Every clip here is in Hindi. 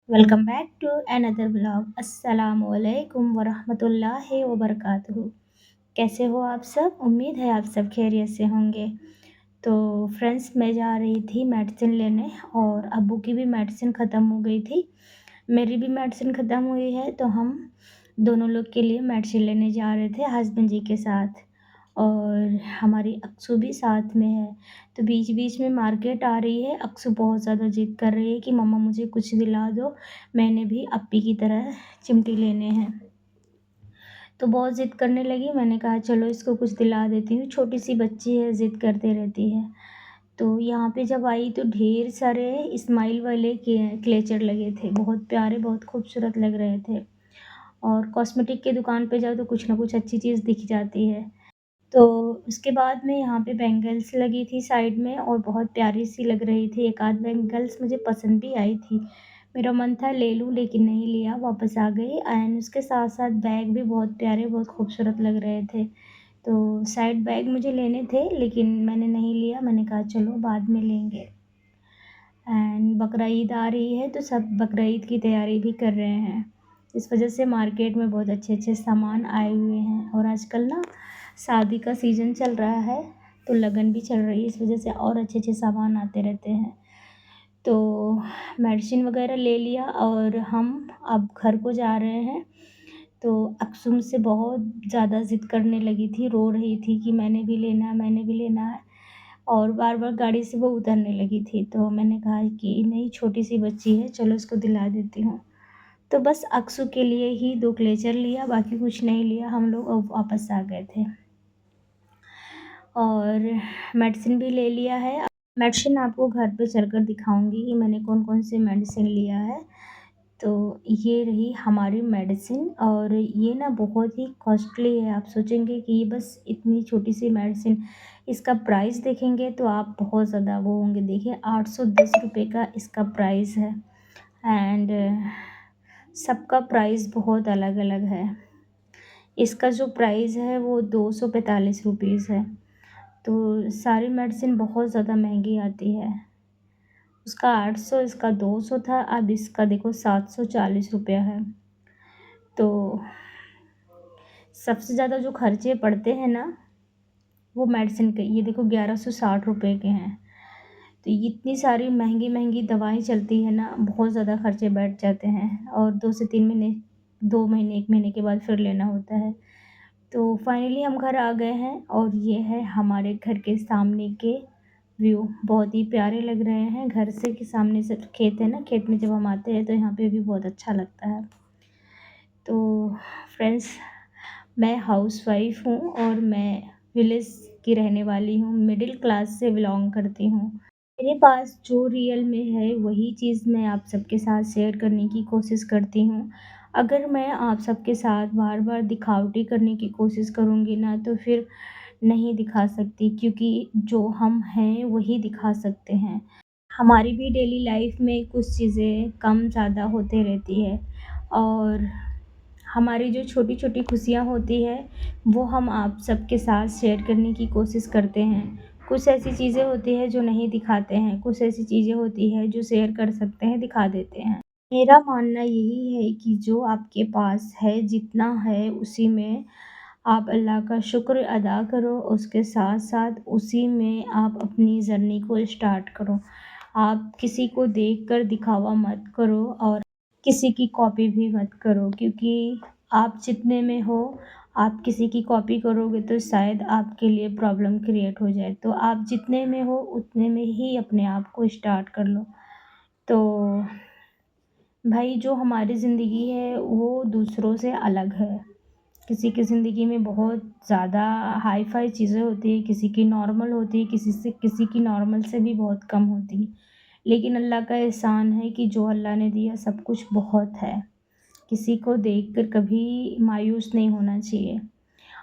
Welcome back to another blog. अस्सलामु अलैकुम वरहमतुल्लाहि वबरकातुहू। कैसे हो आप सब? उम्मीद है आप सब खैरियत से होंगे। तो फ्रेंड्स, मैं जा रही थी मेडिसिन लेने और अब्बू की भी मेडिसिन ख़त्म हो गई थी। मेरी भी मेडिसिन ख़त्म हुई है, तो हम दोनों लोग के लिए मेडिसिन लेने जा रहे थे हस्बैंड जी के साथ। और हमारी अक्सू भी साथ में है। तो बीच बीच में मार्केट आ रही है। अक्सू बहुत ज़्यादा ज़िद कर रही है कि मम्मा मुझे कुछ दिला दो, मैंने भी अप्पी की तरह चिमटी लेने हैं। तो बहुत ज़िद करने लगी। मैंने कहा चलो इसको कुछ दिला देती हूँ, छोटी सी बच्ची है, ज़िद करते रहती है। तो यहाँ पे जब आई तो ढेर सारे स्माइल वाले क्लेचर लगे थे, बहुत प्यारे, बहुत खूबसूरत लग रहे थे। और कॉस्मेटिक की दुकान पे जाओ तो कुछ ना कुछ अच्छी चीज़ दिख जाती है। तो उसके बाद में यहाँ पे बैंगल्स लगी थी साइड में और बहुत प्यारी सी लग रही थी। एक आध बैंगल्स मुझे पसंद भी आई थी। मेरा मन था ले लूँ, लेकिन नहीं लिया, वापस आ गई। एंड उसके साथ-साथ बैग भी बहुत प्यारे, बहुत खूबसूरत लग रहे थे। तो साइड बैग मुझे लेने थे, लेकिन मैंने नहीं लिया। मैंने कहा चलो बाद में लेंगे। एंड बकरा ईद आ रही है, तो सब बकरा ईद की तैयारी भी कर रहे हैं। इस वजह से मार्केट में बहुत अच्छे-अच्छे सामान आए हुए हैं। और आजकल ना शादी का सीज़न चल रहा है, तो लगन भी चल रही है, इस वजह से और अच्छे-अच्छे सामान आते रहते हैं। तो मेडिसिन वगैरह ले लिया और हम अब घर को जा रहे हैं। तो अक्सुम मुझसे बहुत ज़्यादा ज़िद करने लगी थी, रो रही थी कि मैंने भी लेना है, मैंने भी लेना है। और बार-बार गाड़ी से वो उतरने लगी थी। तो मैंने कहा कि नहीं, छोटी-सी बच्ची है, चलो इसको दिला देती हूँ। तो बस अक्सू के लिए ही 2 क्लेचर लिया, बाकी कुछ नहीं लिया। हम लोग अब वापस आ गए थे। और मेडिसिन भी ले लिया है। मेडिसिन आपको घर पे चलकर दिखाऊँगी कि मैंने कौन-कौन सी मेडिसिन लिया है। तो ये रही हमारी मेडिसिन और ये ना बहुत ही कॉस्टली है। आप सोचेंगे कि ये बस इतनी छोटी-सी मेडिसिन, इसका प्राइस देखेंगे तो आप बहुत ज़्यादा वो होंगे। देखिए, ₹810 का इसका प्राइस है। एंड सबका प्राइस बहुत अलग-अलग है। इसका जो प्राइस है वो ₹245 है। तो सारी मेडिसिन बहुत ज़्यादा महँगी आती है। उसका 800, इसका 200 था, अब इसका देखो ₹740 है। तो सबसे ज़्यादा जो खर्चे पड़ते हैं ना, वो मेडिसिन के, ये देखो ₹1160 के हैं। तो ये इतनी सारी महँगी-महँगी दवाएँ चलती है ना, बहुत ज़्यादा खर्चे बैठ जाते हैं। और 2 से 3 महीने, 2 महीने, 1 महीने के बाद फिर लेना होता है। तो फाइनली हम घर आ गए हैं और ये है हमारे घर के सामने के व्यू। बहुत ही प्यारे लग रहे हैं। घर से के सामने से खेत है ना, खेत में जब हम आते हैं तो यहाँ पे भी बहुत अच्छा लगता है। तो फ्रेंड्स, मैं हाउसवाइफ़ हूँ और मैं विलेज की रहने वाली हूँ, मिडिल क्लास से बिलॉन्ग करती हूँ। मेरे पास जो रियल में है वही चीज़ मैं आप सबके साथ शेयर करने की कोशिश करती हूँ। अगर मैं आप सबके साथ बार-बार दिखावटी करने की कोशिश करूँगी ना, तो फिर नहीं दिखा सकती, क्योंकि जो हम हैं वही दिखा सकते हैं। हमारी भी डेली लाइफ में कुछ चीज़ें कम ज़्यादा होते रहती है। और हमारी जो छोटी-छोटी खुशियाँ होती है, वो हम आप सबके साथ शेयर करने की कोशिश करते हैं। कुछ ऐसी चीज़ें होती हैं जो नहीं दिखाते हैं, कुछ ऐसी चीज़ें होती हैं जो शेयर कर सकते हैं, दिखा देते हैं। मेरा मानना यही है कि जो आपके पास है, जितना है उसी में आप अल्लाह का शुक्र अदा करो, उसके साथ-साथ उसी में आप अपनी जर्नी को स्टार्ट करो। आप किसी को देखकर दिखावा मत करो और किसी की कॉपी भी मत करो, क्योंकि आप जितने में हो, आप किसी की कॉपी करोगे तो शायद आपके लिए प्रॉब्लम क्रिएट हो जाए। तो आप जितने में हो उतने में ही अपने आप को स्टार्ट कर लो। तो भाई, जो हमारी ज़िंदगी है वो दूसरों से अलग है। किसी की ज़िंदगी में बहुत ज़्यादा हाई-फ़ाई चीज़ें होती हैं, किसी की नॉर्मल होती है, किसी की नॉर्मल से भी बहुत कम होती है। लेकिन अल्लाह का एहसान है कि जो अल्लाह ने दिया सब कुछ बहुत है। किसी को देखकर कभी मायूस नहीं होना चाहिए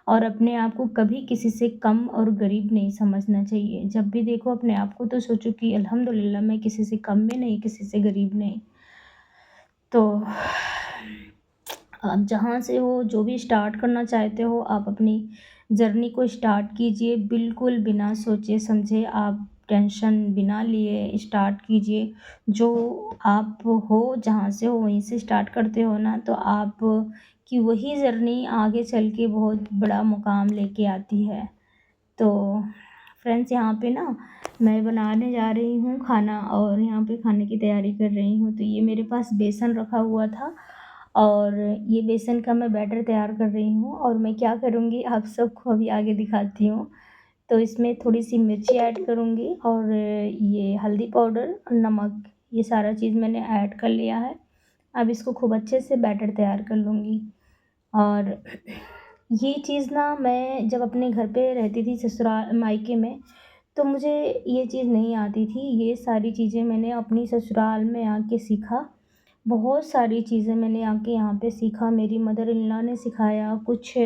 और अपने आप को कभी किसी से कम और गरीब नहीं समझना चाहिए। जब भी देखो अपने आप को तो सोचो कि अल्हम्दुलिल्लाह, मैं किसी से कम में नहीं, किसी से गरीब नहीं। तो आप जहाँ से हो, जो भी स्टार्ट करना चाहते हो, आप अपनी जर्नी को स्टार्ट कीजिए, बिल्कुल बिना सोचे समझे। आप टेंशन बिना लिए स्टार्ट कीजिए। जो आप हो, जहाँ से हो वहीं से स्टार्ट करते हो ना, तो आप की वही जर्नी आगे चल के बहुत बड़ा मुकाम लेके आती है। तो फ्रेंड्स, यहाँ पे ना मैं बनाने जा रही हूँ खाना, और यहाँ पे खाने की तैयारी कर रही हूँ। तो ये मेरे पास बेसन रखा हुआ था, और ये बेसन का मैं बैटर तैयार कर रही हूँ, और मैं क्या करूँगी आप सबको अभी आगे दिखाती हूँ। तो इसमें थोड़ी-सी मिर्ची ऐड करूँगी, और ये हल्दी पाउडर और नमक, ये सारा चीज़ मैंने ऐड कर लिया है। अब इसको खूब अच्छे से बैटर तैयार कर लूँगी। और ये चीज़ ना मैं जब अपने घर पे रहती थी ससुराल मायके में, तो मुझे ये चीज़ नहीं आती थी। ये सारी चीज़ें मैंने अपनी ससुराल में आके सीखा। बहुत सारी चीज़ें मैंने आके यहाँ पे सीखा। मेरी मदर इन लॉ ने सिखाया, कुछ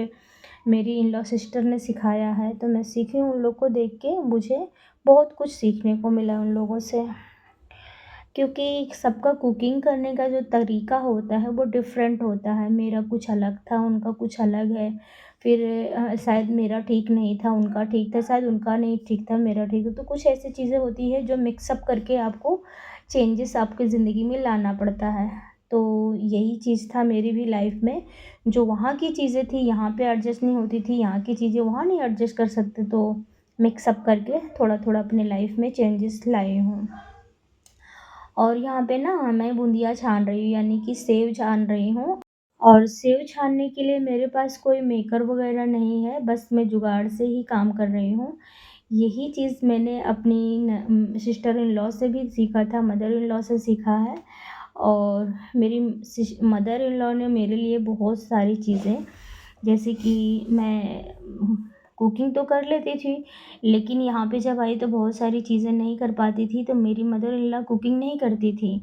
मेरी इन लॉ सिस्टर ने सिखाया है, तो मैं सीखी हूँ उन लोग को देख के। मुझे बहुत कुछ सीखने को मिला उन लोगों से। क्योंकि सबका कुकिंग करने का जो तरीका होता है वो डिफरेंट होता है। मेरा कुछ अलग था, उनका कुछ अलग है। फिर शायद मेरा ठीक नहीं था, उनका ठीक था, शायद उनका नहीं ठीक था, मेरा ठीक था। तो कुछ ऐसी चीज़ें होती हैं जो मिक्स अप करके आपको चेंजेस आपकी ज़िंदगी में लाना पड़ता है। तो यही चीज़ था मेरी भी लाइफ़ में। जो वहाँ की चीज़ें थी यहाँ पे एडजस्ट नहीं होती थी, यहाँ की चीज़ें वहाँ नहीं एडजस्ट कर सकते, तो मिक्स अप करके थोड़ा-थोड़ा अपनी लाइफ़ में चेंजेस लाई हूँ। और यहाँ पे ना मैं बूंदिया छान रही हूँ, यानी कि सेव छान रही हूँ। और सेव छानने के लिए मेरे पास कोई मेकर वगैरह नहीं है, बस मैं जुगाड़ से ही काम कर रही हूँ। यही चीज़ मैंने अपनी सिस्टर इन लॉ से भी सीखा था, मदर इन लॉ से सीखा है। और मेरी मदर इन लॉ ने मेरे लिए बहुत सारी चीज़ें, जैसे कि मैं कुकिंग तो कर लेती थी, लेकिन यहाँ पे जब आई तो बहुत सारी चीज़ें नहीं कर पाती थी। तो मेरी मदर इन लॉ कुकिंग नहीं करती थी,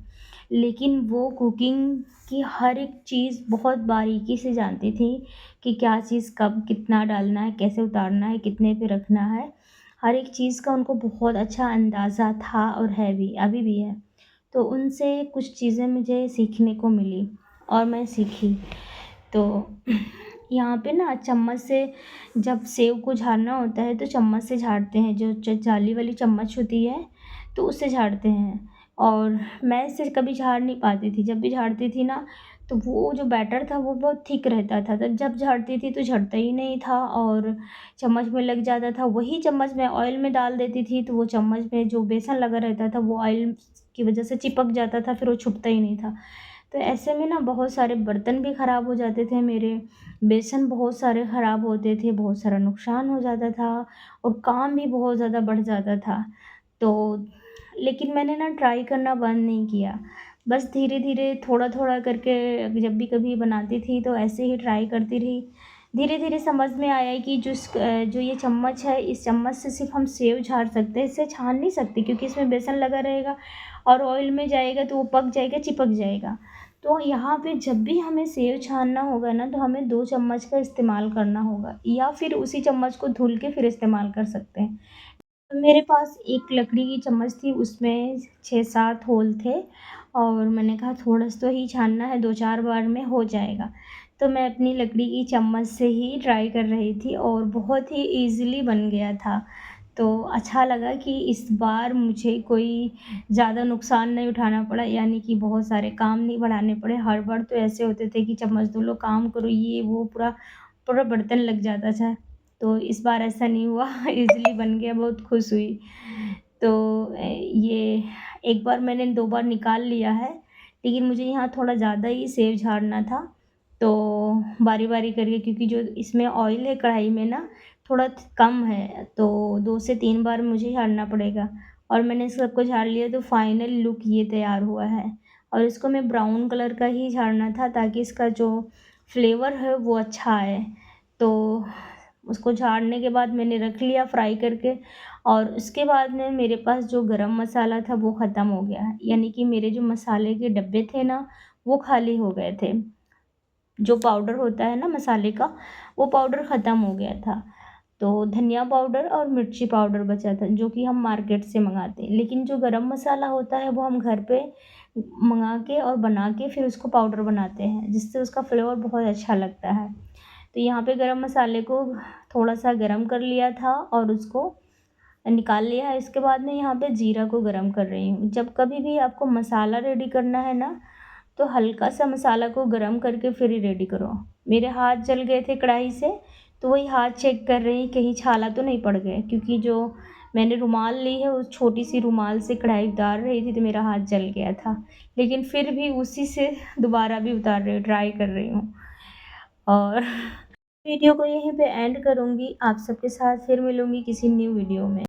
लेकिन वो कुकिंग की हर एक चीज़ बहुत बारीकी से जानती थी कि क्या चीज़ कब कितना डालना है, कैसे उतारना है, कितने पे रखना है। हर एक चीज़ का उनको बहुत अच्छा अंदाज़ा था, और है भी, अभी भी है। तो उनसे कुछ चीज़ें मुझे सीखने को मिली, और मैं सीखी। तो यहाँ पे ना चम्मच से जब सेव को झाड़ना होता है तो चम्मच से झाड़ते हैं, जो जाली वाली चम्मच होती है, तो उससे झाड़ते हैं। और मैं इससे कभी झाड़ नहीं पाती थी। जब भी झाड़ती थी ना, तो वो जो बैटर था वो बहुत थिक रहता था, तो जब झाड़ती थी तो झड़ता ही नहीं था, और चम्मच में लग जाता था। वही चम्मच मैं ऑयल में डाल देती थी, तो वो चम्मच में जो बेसन लगा रहता था वो ऑयल की वजह से चिपक जाता था, फिर वो छुपता ही नहीं था। तो ऐसे में ना बहुत सारे बर्तन भी ख़राब हो जाते थे मेरे, बेसन बहुत सारे ख़राब होते थे, बहुत सारा नुकसान हो जाता था, और काम भी बहुत ज़्यादा बढ़ जाता था। तो लेकिन मैंने ना ट्राई करना बंद नहीं किया। बस धीरे-धीरे, थोड़ा-थोड़ा करके जब भी कभी बनाती थी तो ऐसे ही ट्राई करती रही। धीरे-धीरे समझ में आया कि जो ये चम्मच है, इस चम्मच से सिर्फ़ हम सेव झाड़ सकते हैं, इससे छान नहीं सकते, क्योंकि इसमें बेसन लगा रहेगा और ऑयल में जाएगा तो वो पक जाएगा, चिपक जाएगा। तो यहाँ पे जब भी हमें सेव छानना होगा ना, तो हमें 2 चम्मच का इस्तेमाल करना होगा, या फिर उसी चम्मच को धुल के फिर इस्तेमाल कर सकते हैं। तो मेरे पास एक लकड़ी की चम्मच थी, उसमें 6-7 होल थे, और मैंने कहा थोड़ा-सा तो ही छानना है, 2-4 बार में हो जाएगा। तो मैं अपनी लकड़ी की चम्मच से ही ट्राई कर रही थी, और बहुत ही ईज़िली बन गया था। तो अच्छा लगा कि इस बार मुझे कोई ज़्यादा नुकसान नहीं उठाना पड़ा, यानी कि बहुत सारे काम नहीं बढ़ाने पड़े। हर बार तो ऐसे होते थे कि चम्मच धो लो, काम करो, ये वो, पूरा पूरा बर्तन लग जाता था। तो इस बार ऐसा नहीं हुआ, ईज़िली बन गया, बहुत खुश हुई। तो ये एक बार मैंने 2 बार निकाल लिया है, लेकिन मुझे यहाँ थोड़ा ज़्यादा ही सेव झाड़ना था, तो बारी-बारी करके, क्योंकि जो इसमें ऑयल है कढ़ाई में ना, थोड़ा कम है, तो 2 से 3 बार मुझे झाड़ना पड़ेगा। और मैंने सबको झाड़ लिया, तो फाइनल लुक ये तैयार हुआ है। और इसको मैं ब्राउन कलर का ही झाड़ना था, ताकि इसका जो फ्लेवर है वो अच्छा आए। तो उसको झाड़ने के बाद मैंने रख लिया फ्राई करके, और उसके बाद में मेरे पास जो गरम मसाला था वो ख़त्म हो गया, यानी कि मेरे जो मसाले के डब्बे थे ना, वो खाली हो गए थे। जो पाउडर होता है ना मसाले का, वो पाउडर ख़त्म हो गया था। तो धनिया पाउडर और मिर्ची पाउडर बचा था, जो कि हम मार्केट से मँगाते हैं। लेकिन जो गरम मसाला होता है वो हम घर पे मँगा के और बना के फिर उसको पाउडर बनाते हैं, जिससे उसका फ्लेवर बहुत अच्छा लगता है। तो यहाँ पे गरम मसाले को थोड़ा-सा गरम कर लिया था, और उसको निकाल लिया है। इसके बाद मैं यहाँ पे जीरा को गरम कर रही हूँ। जब कभी भी आपको मसाला रेडी करना है ना, तो हल्का सा मसाला को गरम करके फिर ही रेडी करो। मेरे हाथ जल गए थे कढ़ाई से, तो वही हाथ चेक कर रही कहीं छाला तो नहीं पड़ गए, क्योंकि जो मैंने रुमाल ली है उस छोटी सी रुमाल से कढ़ाई उतार रही थी तो मेरा हाथ जल गया था। लेकिन फिर भी उसी से दोबारा भी उतार रही हूँ, ट्राई कर रही हूँ। और वीडियो को यहीं पे एंड करूँगी। आप सबके साथ फिर मिलूँगी किसी न्यू वीडियो में।